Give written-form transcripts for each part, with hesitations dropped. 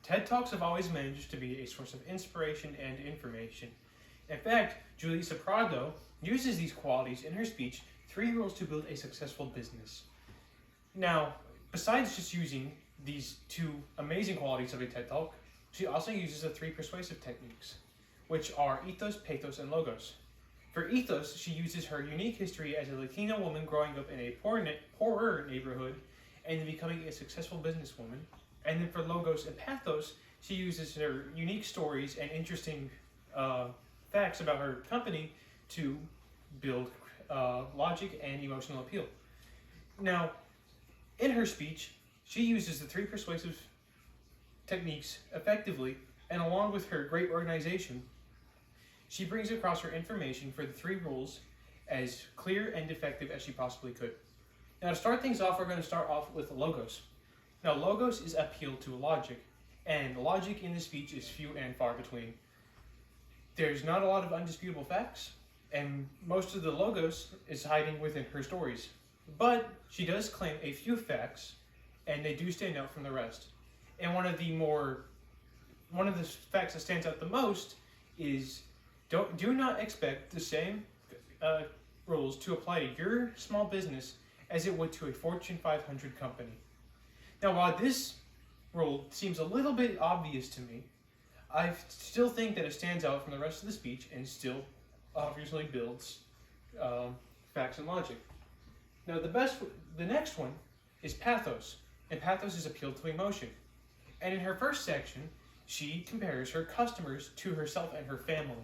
TED Talks have always managed to be a source of inspiration and information. In fact, Julissa Prado uses these qualities in her speech, 3 Rules to Build a Successful Business. Now, besides just using these 2 amazing qualities of a TED Talk, she also uses the 3 persuasive techniques, which are ethos, pathos, and logos. For ethos, she uses her unique history as a Latina woman growing up in a poorer neighborhood and then becoming a successful businesswoman. And then for logos and pathos, she uses her unique stories and interesting facts about her company to build logic and emotional appeal. Now, in her speech, she uses the 3 persuasive techniques effectively, and along with her great organization, she brings across her information for the 3 rules as clear and effective as she possibly could. Now, to start things off, we're going to start off with logos. Now, logos is appeal to logic, and logic in the speech is few and far between. There's not a lot of undisputable facts, and most of the logos is hiding within her stories. But she does claim a few facts, and they do stand out from the rest. And one of the facts that stands out the most is do not expect the same rules to apply to your small business as it would to a Fortune 500 company. Now, while this rule seems a little bit obvious to me, I still think that it stands out from the rest of the speech and still obviously builds facts and logic. Now, the next one is pathos, and pathos is appeal to emotion. And in her first section, she compares her customers to herself and her family.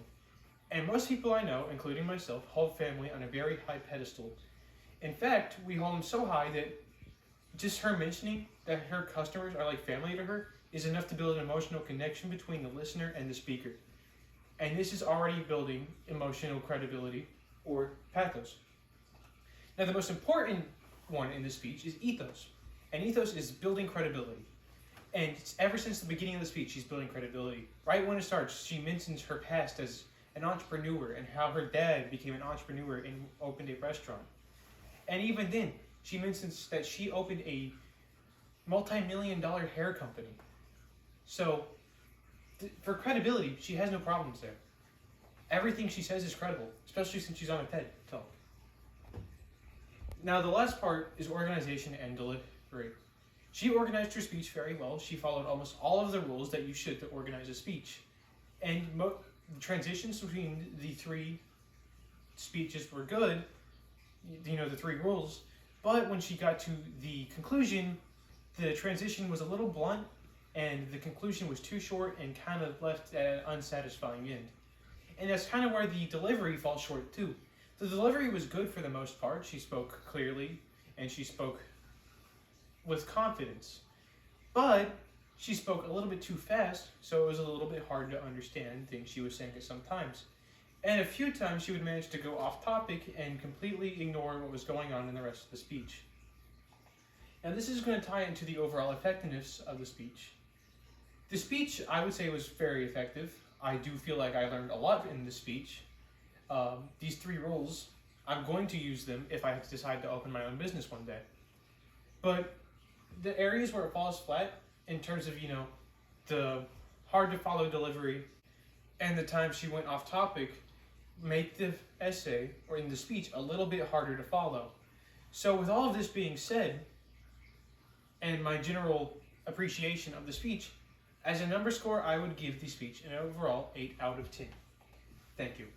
And most people I know, including myself, hold family on a very high pedestal. In fact, we hold them so high that just her mentioning that her customers are like family to her is enough to build an emotional connection between the listener and the speaker. And this is already building emotional credibility or pathos. Now, the most important one in this speech is ethos. And ethos is building credibility. And ever since the beginning of the speech, she's building credibility. Right when it starts, she mentions her past as an entrepreneur and how her dad became an entrepreneur and opened a restaurant. And even then, she mentions that she opened a multi-million-dollar hair company. So, for credibility, she has no problems there. Everything she says is credible, especially since she's on a TED Talk. Now, the last part is organization and delivery. She organized her speech very well. She followed almost all of the rules that you should to organize a speech. And transitions between the 3 speeches were good, the 3 rules, but when she got to the conclusion, the transition was a little blunt, and the conclusion was too short and kind of left at an unsatisfying end. And that's kind of where the delivery falls short too. The delivery was good for the most part. She spoke clearly, and she spoke with confidence. But she spoke a little bit too fast, so it was a little bit hard to understand things she was saying at some times. And a few times she would manage to go off topic and completely ignore what was going on in the rest of the speech. Now, this is going to tie into the overall effectiveness of the speech. The speech, I would say, was very effective. I do feel like I learned a lot in this speech. These 3 rules, I'm going to use them if I decide to open my own business one day. But the areas where it falls flat, in terms of, the hard to follow delivery and the time she went off topic, make the essay or in the speech a little bit harder to follow. So with all of this being said, and my general appreciation of the speech, as a number score, I would give the speech an overall 8 out of 10. Thank you.